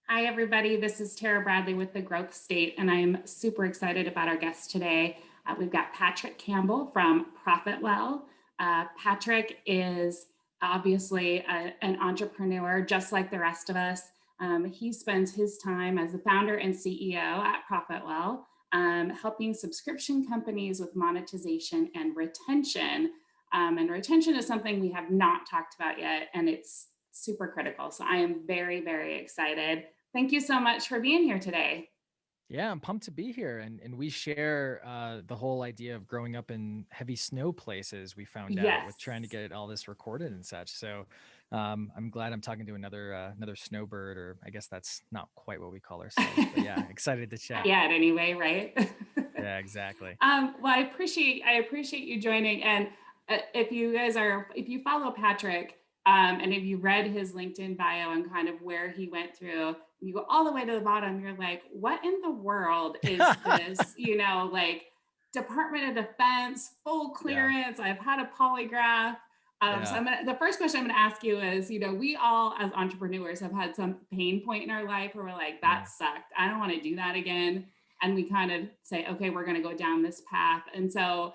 Hi, everybody. This is Tara Bradley with the Growth State, and I'm super excited about our guest today. We've got Patrick Campbell from ProfitWell. Patrick is obviously an entrepreneur, just like the rest of us. He spends his time as the founder and CEO at ProfitWell, helping subscription companies with monetization and retention. And retention is something we have not talked about yet, and it's super critical. So I am very, very excited. Thank you so much for being here today. Yeah, I'm pumped to be here. And we share the whole idea of growing up in heavy snow places, we found out with trying to Yes. get all this recorded and such. So I'm glad I'm talking to another snowbird, or I guess that's not quite what we call ourselves. But yeah, excited to chat. Yeah, anyway, right? Yeah, exactly. Well, I appreciate you joining. And if you follow Patrick, and if you read his LinkedIn bio and kind of where he went through, you go all the way to the bottom, you're like, what in the world is this? Like Department of Defense, full Yeah. clearance. I've had a polygraph. So Yeah. the first question I'm gonna ask you is, we all as entrepreneurs have had some pain point in our life where we're like, that Mm. sucked. I don't want to do that again, and we kind of say, okay, we're going to go down this path. And so,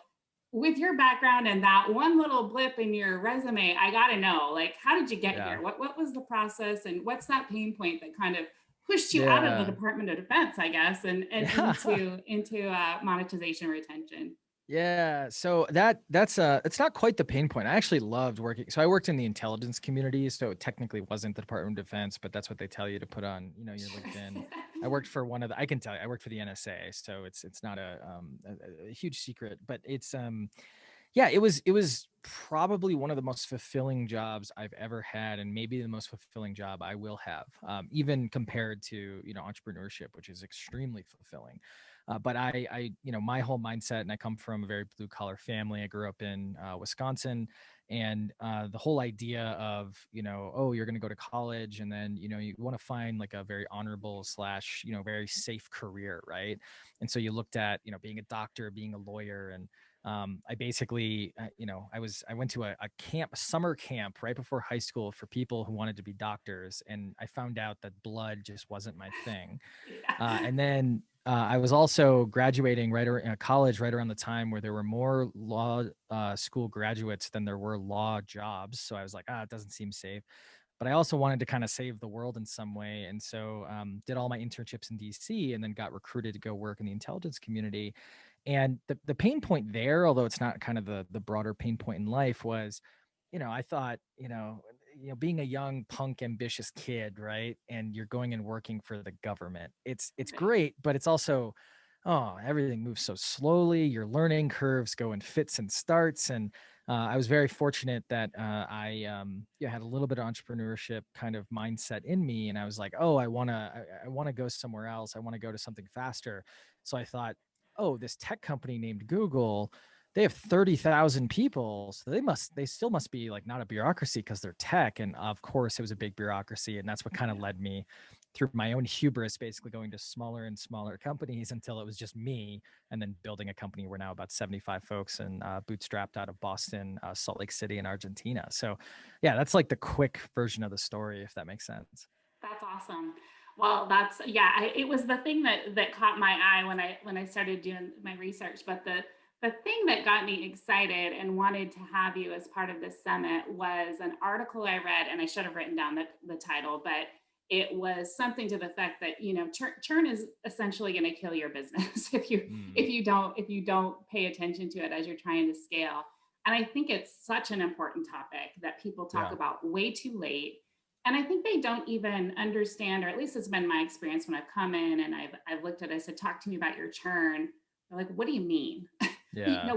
with your background and that one little blip in your resume, I got to know, like, how did you get Yeah. here? What was the process, and what's that pain point that kind of pushed you out of the Yeah. Department of Defense, I guess, and Yeah. into monetization retention? Yeah, so that's it's not quite the pain point. I actually loved working. So I worked in the intelligence community, so it technically wasn't the Department of Defense, but that's what they tell you to put on, your LinkedIn. I worked for one of the I can tell you, I worked for the NSA, so it's not a huge secret, but it's yeah, it was probably one of the most fulfilling jobs I've ever had, and maybe the most fulfilling job I will have, even compared to entrepreneurship, which is extremely fulfilling. But my whole mindset, and I come from a very blue collar family. I grew up in Wisconsin, and the whole idea of oh, you're going to go to college, and then you want to find like a very honorable slash very safe career, right? And so you looked at being a doctor, being a lawyer, and I basically, I went to a summer camp right before high school for people who wanted to be doctors, and I found out that blood just wasn't my thing. Yeah. And then I was also graduating college right around the time where there were more law school graduates than there were law jobs. So I was like, it doesn't seem safe. But I also wanted to kind of save the world in some way, and so did all my internships in DC, and then got recruited to go work in the intelligence community. And the pain point there, although it's not kind of the broader pain point in life, was, I thought, being a young punk ambitious kid, right? And you're going and working for the government. It's Right. great, but it's also, oh, everything moves so slowly. Your learning curves go in fits and starts. And I was very fortunate that I had a little bit of entrepreneurship kind of mindset in me, and I was like, oh, I want to go somewhere else. I want to go to something faster. So I thought, oh, this tech company named Google, they have 30,000 people. So they still must be like not a bureaucracy because they're tech. And of course, it was a big bureaucracy. And that's what kind of led me through my own hubris, basically going to smaller and smaller companies until it was just me, and then building a company. We're now about 75 folks, and bootstrapped out of Boston, Salt Lake City, and Argentina. So, yeah, that's like the quick version of the story, if that makes sense. That's awesome. Well, it was the thing that caught my eye when I started doing my research. But the thing that got me excited and wanted to have you as part of this summit was an article I read, and I should have written down the title, but it was something to the effect that churn is essentially going to kill your business if you Mm, if you don't pay attention to it as you're trying to scale. And I think it's such an important topic that people talk yeah. about way too late, and I think they don't even understand, or at least it's been my experience when I've come in and I've looked at it. I said, talk to me about your churn. They're like, what do you mean? Yeah.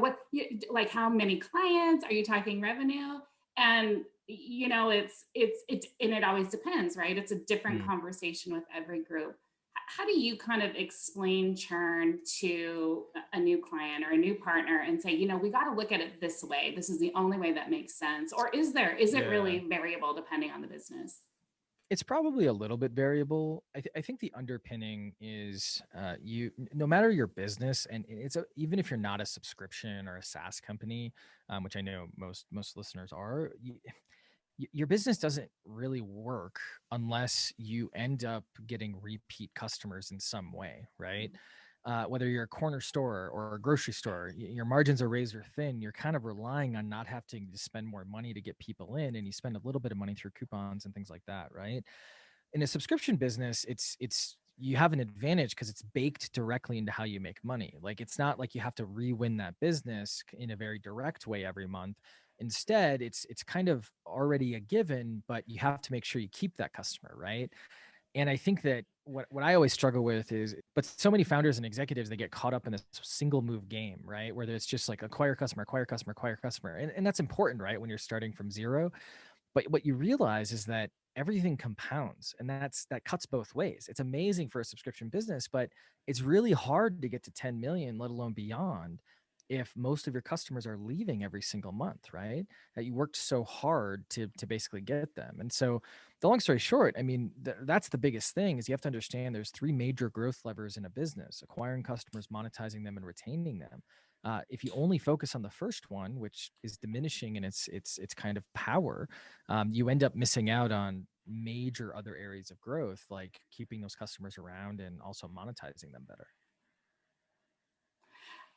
Like how many clients are you talking revenue? And it's and it always depends, right? It's a different Mm. conversation with every group. How do you kind of explain churn to a new client or a new partner and say, we got to look at it this way, this is the only way that makes sense? Or is it Yeah. really variable depending on the business? It's probably a little bit variable. I think the underpinning is no matter your business, and even if you're not a subscription or a SaaS company, which I know most listeners are, your business doesn't really work unless you end up getting repeat customers in some way, right? Whether you're a corner store or a grocery store, your margins are razor thin. You're kind of relying on not having to spend more money to get people in, and you spend a little bit of money through coupons and things like that, right? In a subscription business, it's you have an advantage because it's baked directly into how you make money. Like it's not like you have to re-win that business in a very direct way every month. Instead, it's kind of already a given, but you have to make sure you keep that customer, right? And I think that what I always struggle with is, but so many founders and executives, they get caught up in this single move game, right? Where it's just like acquire customer, acquire customer, acquire customer. And that's important, right? When you're starting from zero. But what you realize is that everything compounds, and that cuts both ways. It's amazing for a subscription business, but it's really hard to get to 10 million, let alone beyond, if most of your customers are leaving every single month, right? That you worked so hard to basically get them. And so the long story short, I mean, that's the biggest thing is you have to understand there's three major growth levers in a business: acquiring customers, monetizing them, and retaining them. If you only focus on the first one, which is diminishing in its kind of power, you end up missing out on major other areas of growth, like keeping those customers around and also monetizing them better.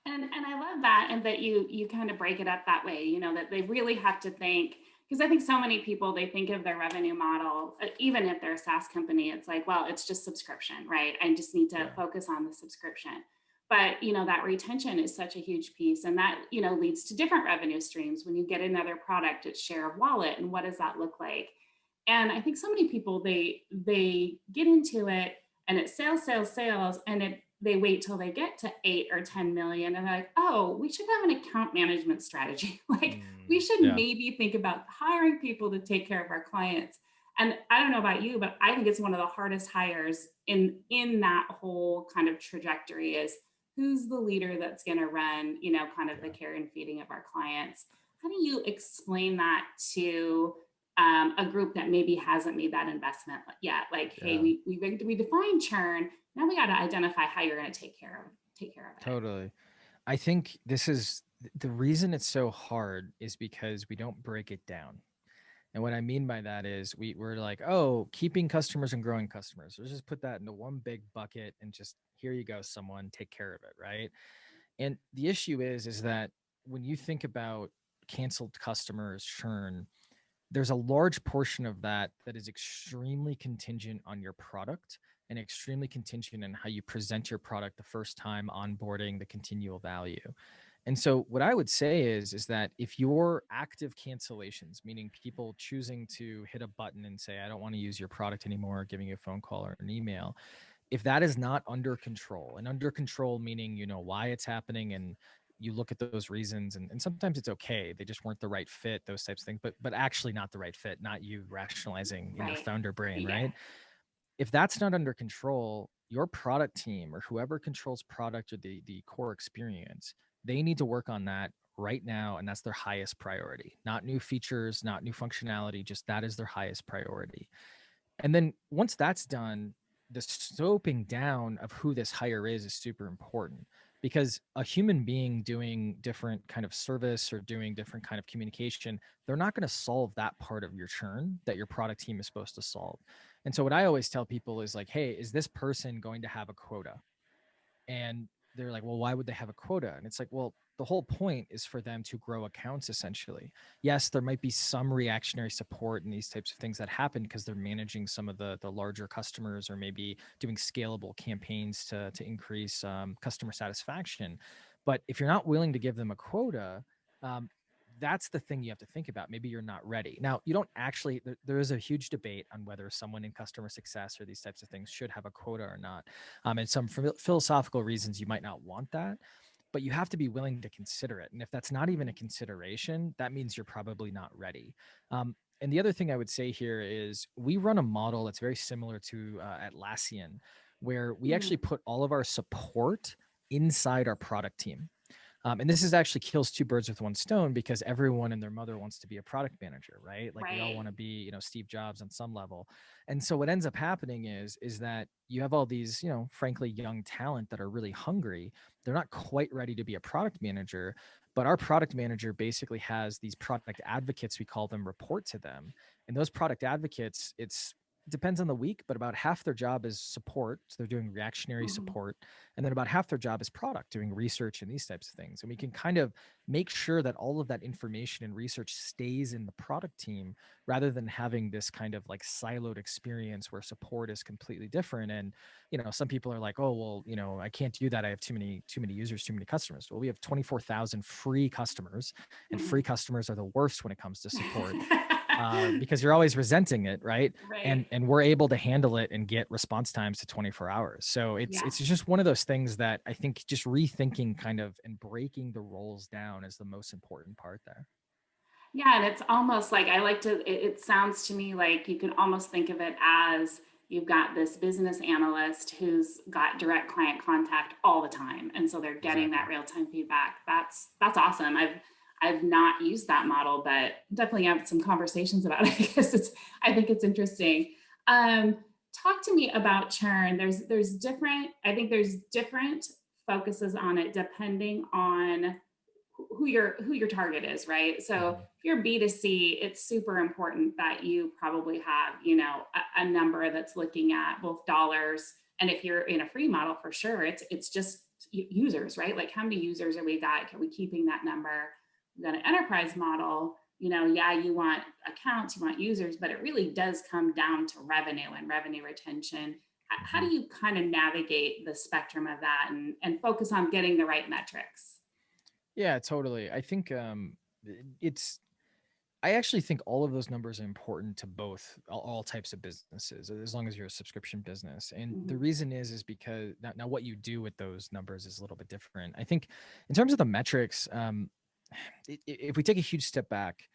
And I love that, and that you kind of break it up that way, you know, that they really have to think, because I think so many people, they think of their revenue model, even if they're a SaaS company, it's like, well, it's just subscription, right? I just need to Yeah. focus on the subscription. But you know, that retention is such a huge piece, and that, you know, leads to different revenue streams. When you get another product, it's share of wallet, and what does that look like? And I think so many people, they get into it and it's sales, sales, sales, and they wait till they get to 8 or 10 million, and they're like, oh, we should have an account management strategy. Like we should Yeah. maybe think about hiring people to take care of our clients. And I don't know about you, but I think it's one of the hardest hires in that whole kind of trajectory is who's the leader that's going to run, you know, kind of the Yeah. care and feeding of our clients. How do you explain that to a group that maybe hasn't made that investment yet? Like, hey, Yeah. we define churn. Now we got to identify how you're going to take care of it. Totally. I think this is the reason it's so hard is because we don't break it down. And what I mean by that is we're like, oh, keeping customers and growing customers. Let's just put that into one big bucket and just here you go, someone take care of it, right? And the issue is that when you think about canceled customers, churn, there's a large portion of that that is extremely contingent on your product and extremely contingent on how you present your product the first time onboarding the continual value. And so what I would say is that if your active cancellations, meaning people choosing to hit a button and say, I don't want to use your product anymore, giving you a phone call or an email, if that is not under control, and under control meaning you know why it's happening and you look at those reasons, and sometimes it's okay, they just weren't the right fit, those types of things, but actually not the right fit, not you rationalizing in your Right. founder brain, Yeah. right? If that's not under control, your product team or whoever controls product or the core experience, they need to work on that right now, and that's their highest priority. Not new features, not new functionality, just that is their highest priority. And then once that's done, the scoping down of who this hire is super important, because a human being doing different kind of service or doing different kind of communication, they're not going to solve that part of your churn that your product team is supposed to solve. And so what I always tell people is like, hey, is this person going to have a quota? And they're like, well, why would they have a quota? And it's like, well, the whole point is for them to grow accounts essentially. Yes, there might be some reactionary support and these types of things that happen because they're managing some of the larger customers or maybe doing scalable campaigns to increase customer satisfaction. But if you're not willing to give them a quota, um, that's the thing you have to think about. Maybe you're not ready. Now, you don't actually, there is a huge debate on whether someone in customer success or these types of things should have a quota or not. And some philosophical reasons you might not want that, but you have to be willing to consider it. And if that's not even a consideration, that means you're probably not ready. And the other thing I would say here is we run a model that's very similar to Atlassian, where we actually Mhm. put all of our support inside our product team. And this is actually kills two birds with one stone because everyone and their mother wants to be a product manager, right? Like we all Right. want to be, you know, Steve Jobs on some level. And so what ends up happening is that you have all these, you know, frankly, young talent that are really hungry. They're not quite ready to be a product manager, But our product manager basically has these product advocates, we call them, report to them. And those product advocates, it depends on the week, but about half their job is support. So they're doing reactionary Mhm. support. And then about half their job is product, doing research and these types of things. And we can kind of make sure that all of that information and research stays in the product team rather than having this kind of like siloed experience where support is completely different. And, some people are like, oh, well, I can't do that. I have too many users, too many customers. Well, we have 24,000 free customers, and free Mhm. customers are the worst when it comes to support, because you're always resenting it, right? and Right. and we're able to handle it and get response times to 24 hours. So Yeah. it's just one of those things that I think just rethinking kind of and breaking the roles down is the most important part there. Yeah, and it's almost like I like to, it sounds to me like you can almost think of it as you've got this business analyst who's got direct client contact all the time. And so they're getting that Exactly. real-time feedback. That's awesome. I've not used that model, but definitely have some conversations about it because I think it's interesting. Um, Talk to me about churn. There's different, I think there's different focuses on it depending on who your target is, right? So Mhm. if you're B2C, it's super important that you probably have, a number that's looking at both dollars. And if you're in a free model, for sure, it's just users, right? Like how many users are we got? Are we keeping that number? We've got an enterprise model, yeah, you want accounts, you want users, but it really does come down to revenue and revenue retention. How do Mhm. you kind of navigate the spectrum of that and focus on getting the right metrics? Yeah, totally. I think it's I actually think all of those numbers are important to both all types of businesses, as long as you're a subscription business. And the Mhm. reason is because now what you do with those numbers is a little bit different. I think in terms of the metrics, if we take a huge step back,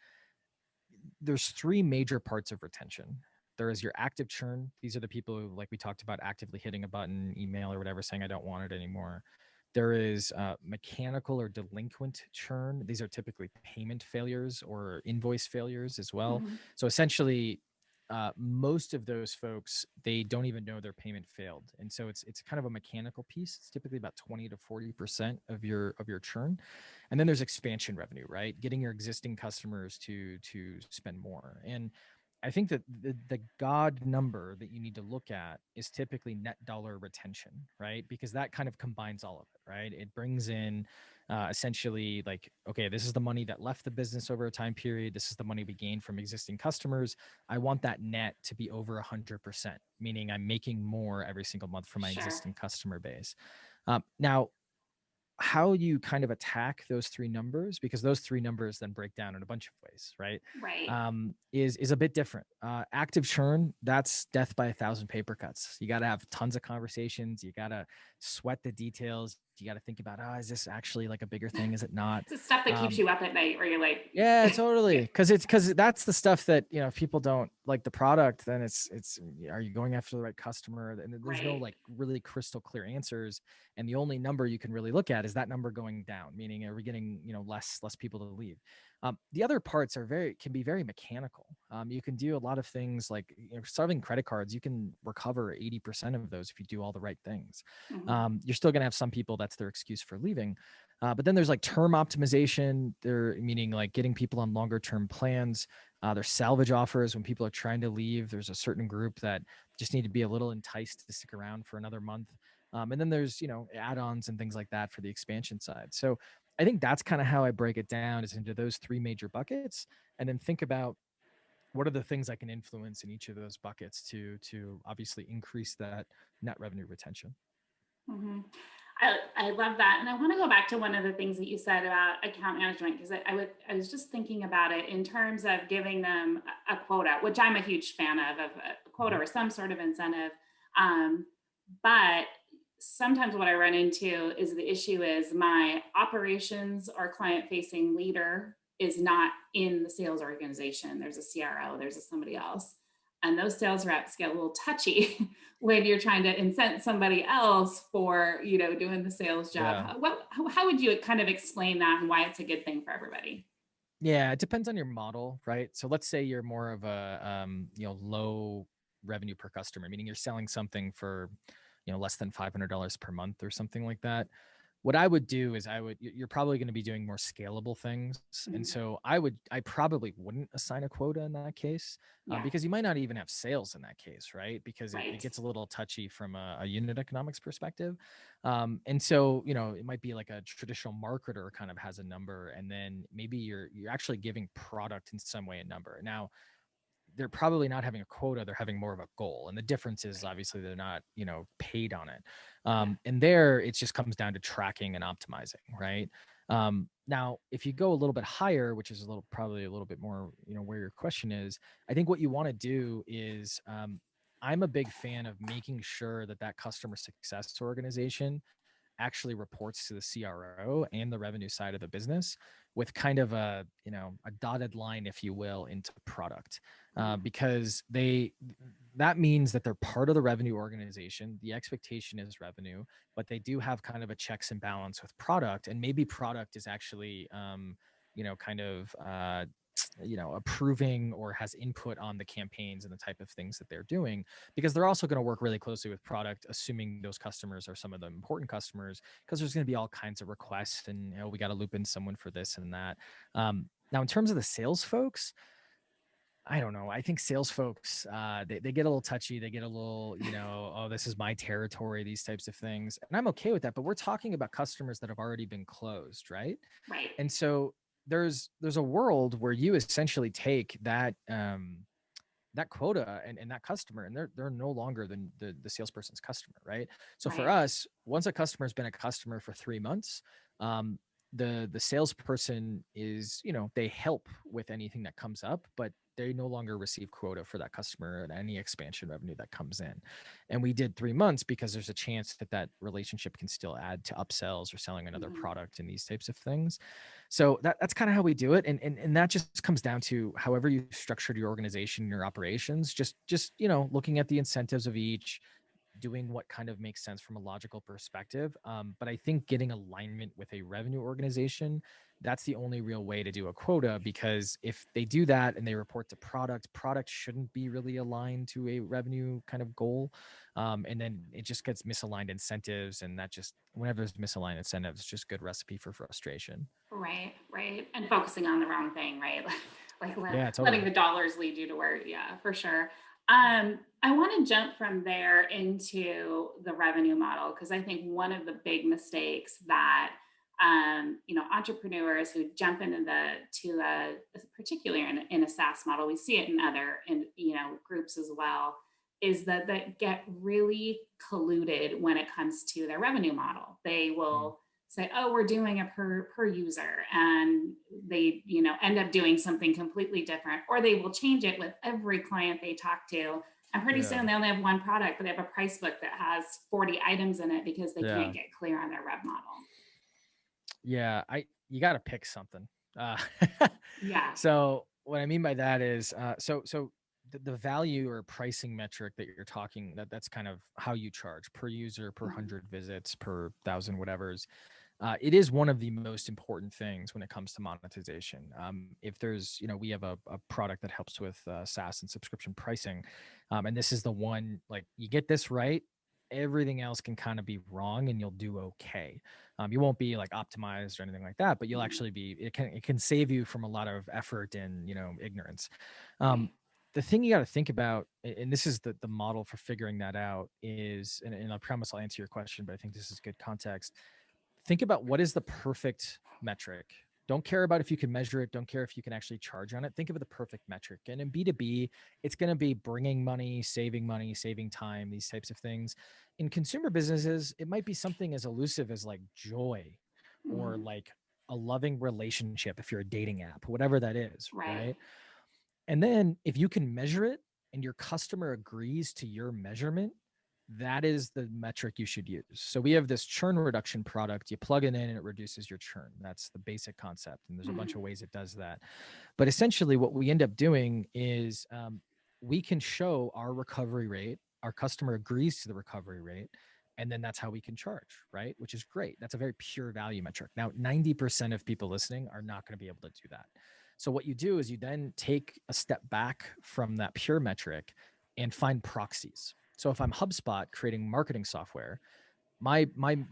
there's three major parts of retention. There is your active churn. These are the people who, like we talked about, actively hitting a button, email or whatever, saying I don't want it anymore. There is mechanical or delinquent churn. These are typically payment failures or invoice failures as well. Mhm. So essentially, most of those folks, they don't even know their payment failed, and so it's kind of a mechanical piece. It's typically about 20 to 40% of your churn. And then there's expansion revenue, right? Getting your existing customers to spend more. And I think that the god number that you need to look at is typically net dollar retention, right? Because that kind of combines all of it, right? It brings in essentially like, okay, this is the money that left the business over a time period. This is the money we gained from existing customers. I want that net to be over 100%, meaning I'm making more every single month from my Sure. existing customer base. Now, how you kind of attack those three numbers, because those three numbers then break down in a bunch of ways, right? Right. Is a bit different. Active churn, that's death by a thousand paper cuts. You got to have tons of conversations. You got to sweat the details. You got to think about, is this actually like a bigger thing? Is it not? It's the stuff that keeps Um, you up at night where you're like, yeah, yeah, totally. Because that's the stuff that, if people don't like the product, then it's are you going after the right customer? And there's no right. like really crystal clear answers. And the only number you can really look at is that number going down, meaning are we getting, less people to leave. The other parts can be very mechanical. You can do a lot of things like, starting credit cards. You can recover 80% of those if you do all the right things. Mhm. You're still gonna have some people that's their excuse for leaving. But then there's like term optimization, there meaning like getting people on longer term plans. There's salvage offers when people are trying to leave. There's a certain group that just need to be a little enticed to stick around for another month. And then there's, add-ons and things like that for the expansion side. So I think that's kind of how I break it down, is into those three major buckets, and then think about what are the things I can influence in each of those buckets to obviously increase that net revenue retention. Mhm. I love that. And I want to go back to one of the things that you said about account management, because I was just thinking about it in terms of giving them a quota, which I'm a huge fan of a quota Mhm. or some sort of incentive. Um, but sometimes what I run into is the issue is my operations or client facing leader is not in the sales organization. There's a CRO, there's somebody else. And those sales reps get a little touchy when you're trying to incent somebody else for, doing the sales job. Yeah. How would you kind of explain that and why it's a good thing for everybody? Yeah, it depends on your model, right? So let's say you're more of a low revenue per customer, meaning you're selling something for less than $500 per month or something like that. what I would do is you're probably going to be doing more scalable things. And Mhm. so I probably wouldn't assign a quota in that case, Yeah, because you might not even have sales in that case, right? Because it right. gets a little touchy from a unit economics perspective. And so, it might be like a traditional marketer kind of has a number, and then maybe you're actually giving product in some way a number. Now, they're probably not having a quota, they're having more of a goal, and the difference is Right. obviously they're not paid on it. Yeah. And there it just comes down to tracking and optimizing, right? Now if you go a little bit higher, which is probably a little bit more where your question is, I think what you want to do is, I'm a big fan of making sure that that customer success organization actually reports to the CRO and the revenue side of the business with kind of a dotted line, if you will, into product, Mhm. because that means that they're part of the revenue organization. The expectation is revenue, but they do have kind of a checks and balance with product, and maybe product is actually kind of approving or has input on the campaigns and the type of things that they're doing, because they're also going to work really closely with product, assuming those customers are some of the important customers, because there's going to be all kinds of requests, and we got to loop in someone for this and that. Now in terms of the sales folks, I don't know. I think sales folks, they get a little touchy. They get a little, oh, this is my territory, these types of things. And I'm okay with that. But we're talking about customers that have already been closed, right? Right. And so there's a world where you essentially take that quota and that customer, and they're no longer the salesperson's customer, right? So for Right. us, once a customer has been a customer for 3 months, um, the salesperson is, they help with anything that comes up, but they no longer receive quota for that customer and any expansion revenue that comes in. And we did 3 months because there's a chance that that relationship can still add to upsells or selling another Mhm. product and these types of things. So that's kind of how we do it. And that just comes down to however you structured your organization, your operations, just looking at the incentives of each, doing what kind of makes sense from a logical perspective. But I think getting alignment with a revenue organization, that's the only real way to do a quota, because if they do that and they report to product shouldn't be really aligned to a revenue kind of goal. And then it just gets misaligned incentives, and that just, whenever there's misaligned incentives, just good recipe for frustration. Right, right. And focusing on the wrong thing, right? Like Yeah, letting totally. the dollars lead you to where, yeah, for sure. I want to jump from there into the revenue model because I think one of the big mistakes that entrepreneurs who jump into particularly in a SaaS model, we see it in other groups as well, is that get really colluded when it comes to their revenue model. They Mm. will say, oh, we're doing a per user, and they end up doing something completely different, or they will change it with every client they talk to, and pretty Yeah. soon they only have one product, but they have a price book that has 40 items in it because they Yeah. can't get clear on their rev model. Yeah. You got to pick something. Uh, Yeah. so what I mean by that is, so the value or pricing metric that you're talking, that's kind of how you charge per user, per Mhm. 100 visits, per thousand whatever's. It is one of the most important things when it comes to monetization. If there's, we have a product that helps with SaaS and subscription pricing, and this is the one, like, you get this right, everything else can kind of be wrong, and you'll do okay. You won't be like optimized or anything like that, but you'll Mhm. actually be. It can save you from a lot of effort and ignorance. Right. Um, the thing you got to think about, and this is the model for figuring that out, is, and I promise I'll answer your question, but I think this is good context. Think about what is the perfect metric. Don't care about if you can measure it. Don't care if you can actually charge on it. Think of the perfect metric. And in B2B, it's going to be bringing money, saving time, these types of things. In consumer businesses, it might be something as elusive as like joy, or Mhm. like a loving relationship if you're a dating app, whatever that is, Right. right? And then if you can measure it and your customer agrees to your measurement, that is the metric you should use. So we have this churn reduction product. You plug it in and it reduces your churn. That's the basic concept. And there's a bunch Mhm. of ways it does that. But essentially, what we end up doing is, we can show our recovery rate. Our customer agrees to the recovery rate. And then that's how we can charge, right? Which is great. That's a very pure value metric. Now, 90% of people listening are not going to be able to do that. So what you do is you then take a step back from that pure metric and find proxies. So if I'm HubSpot creating marketing software, my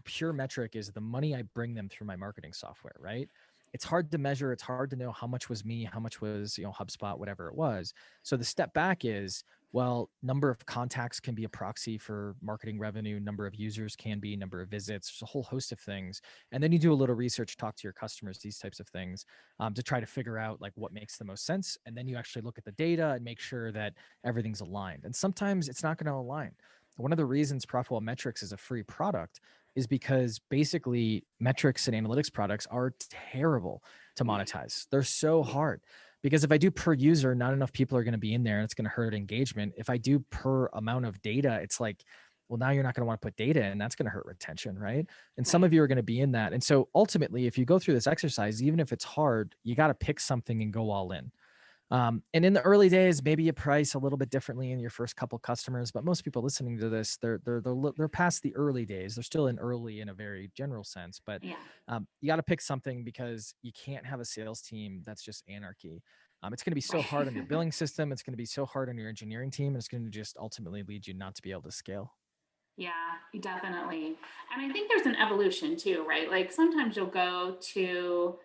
pure metric is the money I bring them through my marketing software, right? It's hard to measure. It's hard to know how much was me, how much was, HubSpot, whatever it was. So the step back is, well, number of contacts can be a proxy for marketing revenue, number of users can be, number of visits, there's a whole host of things. And then you do a little research, talk to your customers, these types of things, to try to figure out like what makes the most sense. And then you actually look at the data and make sure that everything's aligned. And sometimes it's not going to align. One of the reasons Profitwell Metrics is a free product is because basically metrics and analytics products are terrible to Right. monetize. They're so hard because if I do per user, not enough people are going to be in there and it's going to hurt engagement. If I do per amount of data, it's like, well, now you're not going to want to put data in. That's going to hurt retention, right? And some Right. of you are going to be in that. And so ultimately, if you go through this exercise, even if it's hard, you got to pick something and go all in. And in the early days, maybe you price a little bit differently in your first couple customers, but most people listening to this, they're past the early days. They're still in early in a very general sense, but Yeah. you got to pick something because you can't have a sales team that's just anarchy. It's going to be so hard on your Right. billing system. It's going to be so hard on your engineering team, and it's going to just ultimately lead you not to be able to scale. Yeah, definitely. And I think there's an evolution too, right? Like sometimes you'll go to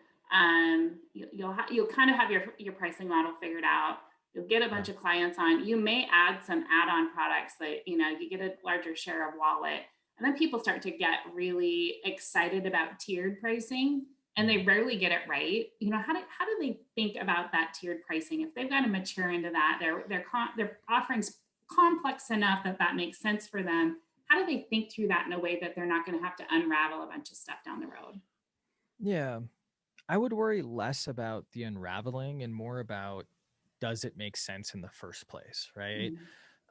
you'll kind of have your pricing model figured out. You'll get a Yeah. bunch of clients on. You may add some add-on products that, you get a larger share of wallet. And then people start to get really excited about tiered pricing and they Mm. rarely get it right. How do they think about that tiered pricing? If they've got to mature into that, their offerings complex enough that that makes sense for them. How do they think through that in a way that they're not going to have to unravel a bunch of stuff down the road? Yeah. I would worry less about the unraveling and more about does it make sense in the first place, right?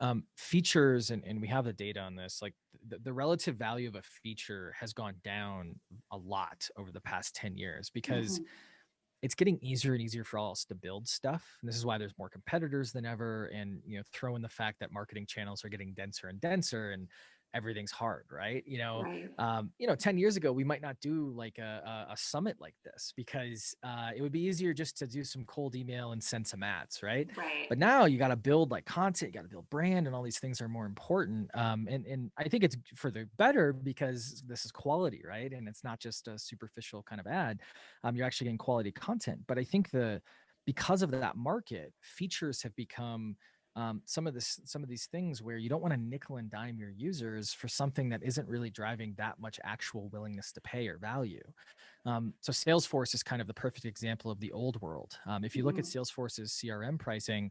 Mm-hmm. Features, and we have the data on this, like the relative value of a feature has gone down a lot over the past 10 years because Mm-hmm. it's getting easier and easier for all us to build stuff. And this is why there's more competitors than ever. And, throw in the fact that marketing channels are getting denser and denser and everything's hard, right? Right. 10 years ago, we might not do like a summit like this because it would be easier just to do some cold email and send some ads, right? Right. But now you got to build like content, you got to build brand, and all these things are more important. And I think it's for the better because this is quality, right? And it's not just a superficial kind of ad. You're actually getting quality content. But I think because of that market, features have become some of these things where you don't want to nickel and dime your users for something that isn't really driving that much actual willingness to pay or value. So Salesforce is kind of the perfect example of the old world. If you look at Mm-hmm. Salesforce's CRM pricing,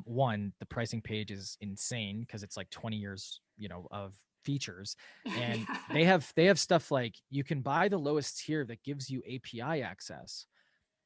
one, the pricing page is insane because it's like 20 years, of features, and Yeah. they have stuff like you can buy the lowest tier that gives you API access,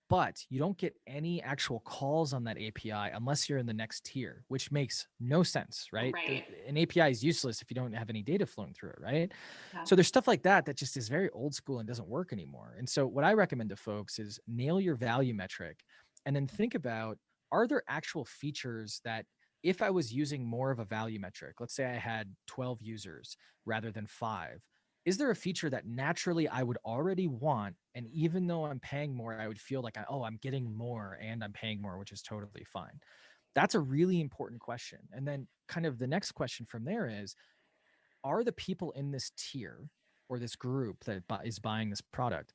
but you don't get any actual calls on that API unless you're in the next tier, which makes no sense, right? Right. An API is useless if you don't have any data flowing through it, right? Yeah. So there's stuff like that that just is very old school and doesn't work anymore. And so what I recommend to folks is nail your value metric and then think about, are there actual features that if I was using more of a value metric, let's say I had 12 users rather than 5, is there a feature that naturally I would already want? And even though I'm paying more, I would feel like, I'm getting more and I'm paying more, which is totally fine. That's a really important question. And then kind of the next question from there is, are the people in this tier or this group that is buying this product,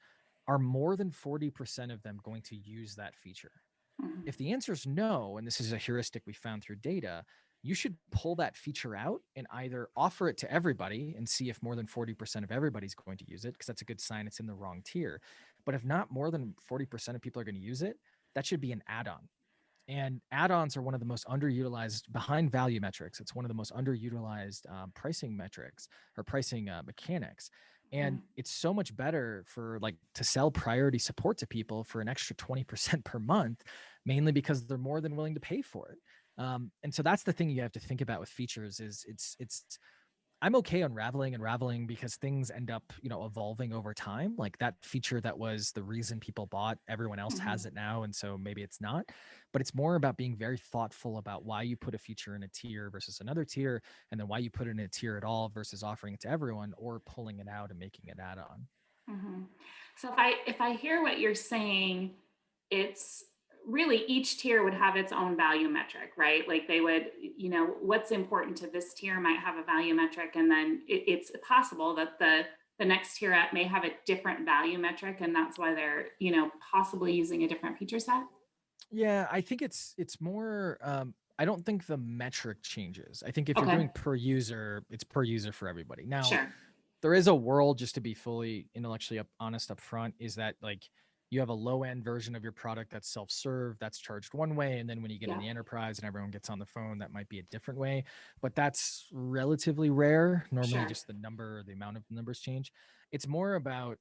are more than 40% of them going to use that feature? Mm-hmm. If the answer is no, and this is a heuristic we found through data, you should pull that feature out and either offer it to everybody and see if more than 40% of everybody's going to use it, because that's a good sign it's in the wrong tier. But if not more than 40% of people are going to use it, that should be an add on. And add-ons are one of the most underutilized behind value metrics. It's one of the most underutilized pricing metrics or pricing mechanics. And it's so much better for like to sell priority support to people for an extra 20% per month, mainly because they're more than willing to pay for it. And so that's the thing you have to think about with features is I'm okay unraveling because things end up, evolving over time. Like that feature that was the reason people bought, everyone else Mm-hmm. has it now. And so maybe it's not, but it's more about being very thoughtful about why you put a feature in a tier versus another tier, and then why you put it in a tier at all versus offering it to everyone or pulling it out and making it add on. Mm-hmm. So if I hear what you're saying, it's really each tier would have its own value metric, right? Like they would, what's important to this tier might have a value metric, and then it's possible that the next tier up may have a different value metric, and that's why they're, possibly using a different feature set. Yeah, I think it's more I don't think the metric changes. I think if you're Okay, doing per user, it's per user for everybody. Now, sure. there is a world, just to be fully intellectually honest up front, is that like you have a low end version of your product that's self-serve, that's charged one way, and then when you get in Yeah, the enterprise and everyone gets on the phone, that might be a different way, but that's relatively rare. Normally sure. just the number or the amount of numbers change. It's more about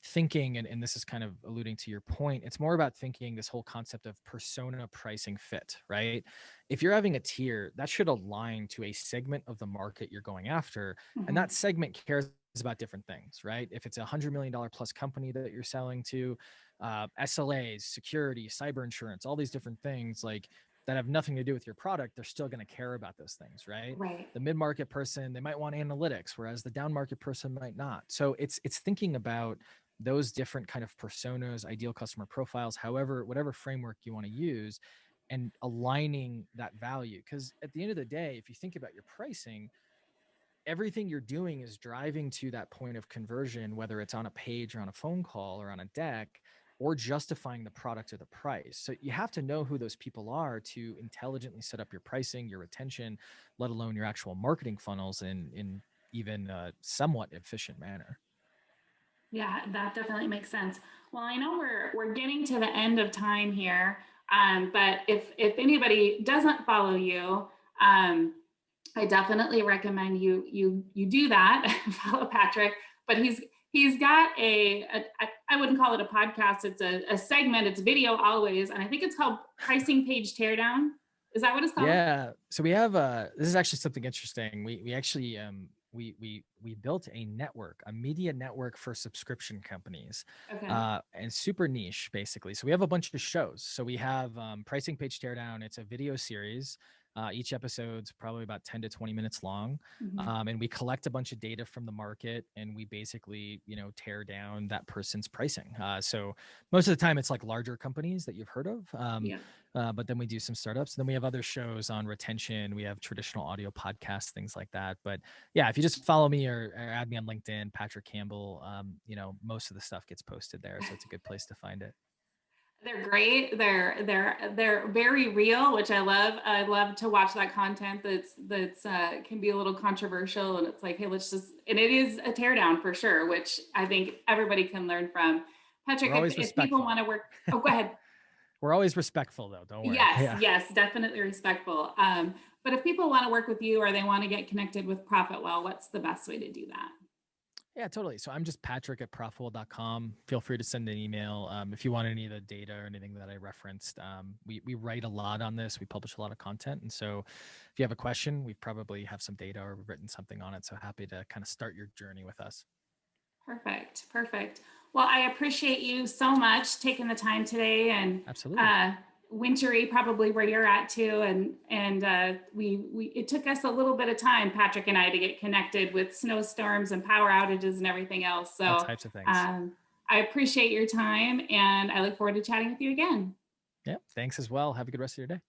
thinking, and this is kind of alluding to your point, it's more about thinking this whole concept of persona pricing fit, right? If you're having a tier, that should align to a segment of the market you're going after, and Hmm. that segment cares about different things, right? If it's $100 million plus company that you're selling to, SLAs, security, cyber insurance, all these different things like that have nothing to do with your product, they're still going to care about those things, right? Right. The mid-market person, they might want analytics, whereas the down market person might not. So it's thinking about those different kind of personas, ideal customer profiles, however, whatever framework you want to use, and aligning that value. Because at the end of the day, if you think about your pricing, everything you're doing is driving to that point of conversion, whether it's on a page or on a phone call or on a deck, or justifying the product or the price. So you have to know who those people are to intelligently set up your pricing, your retention, let alone your actual marketing funnels in even a somewhat efficient manner. Yeah, that definitely makes sense. Well, I know we're getting to the end of time here, but if anybody doesn't follow you, um, I definitely recommend you do that. Follow Patrick, but he's got I wouldn't call it a podcast. It's a segment. It's video always, and I think it's called Pricing Page Teardown. Is that what it's called? Yeah. So we have this is actually something interesting. We actually we built a network, a media network for subscription companies. Okay. And super niche basically. So we have a bunch of shows. So we have Pricing Page Teardown. It's a video series. Each episode's probably about 10 to 20 minutes long. Hmm. And we collect a bunch of data from the market and we basically, tear down that person's pricing. So most of the time it's like larger companies that you've heard of. Yeah. But then we do some startups. Then we have other shows on retention. We have traditional audio podcasts, things like that. But yeah, if you just follow me or add me on LinkedIn, Patrick Campbell, most of the stuff gets posted there. So it's a good place to find it. They're great. They're very real, which I love. I love to watch that content that's can be a little controversial, and it's like, hey, let's just, and it is a teardown for sure, which I think everybody can learn from. Patrick, We're always if people want respectful. to work, oh, go ahead. We're always respectful though. Don't worry. Yes, Yeah. yes, definitely respectful. But if people want to work with you or they want to get connected with ProfitWell, what's the best way to do that? Yeah, totally. So I'm just Patrick at profitwell.com. Feel free to send an email if you want any of the data or anything that I referenced. We write a lot on this. We publish a lot of content. And so if you have a question, we probably have some data or written something on it. So happy to kind of start your journey with us. Perfect. Perfect. Well, I appreciate you so much taking the time today, and Absolutely. uh, wintry probably where you're at too. And we it took us a little bit of time, Patrick and I, to get connected with snowstorms and power outages and everything else. All So types of things. um, I appreciate your time, and I look forward to chatting with you again. Yeah. Thanks as well. Have a good rest of your day.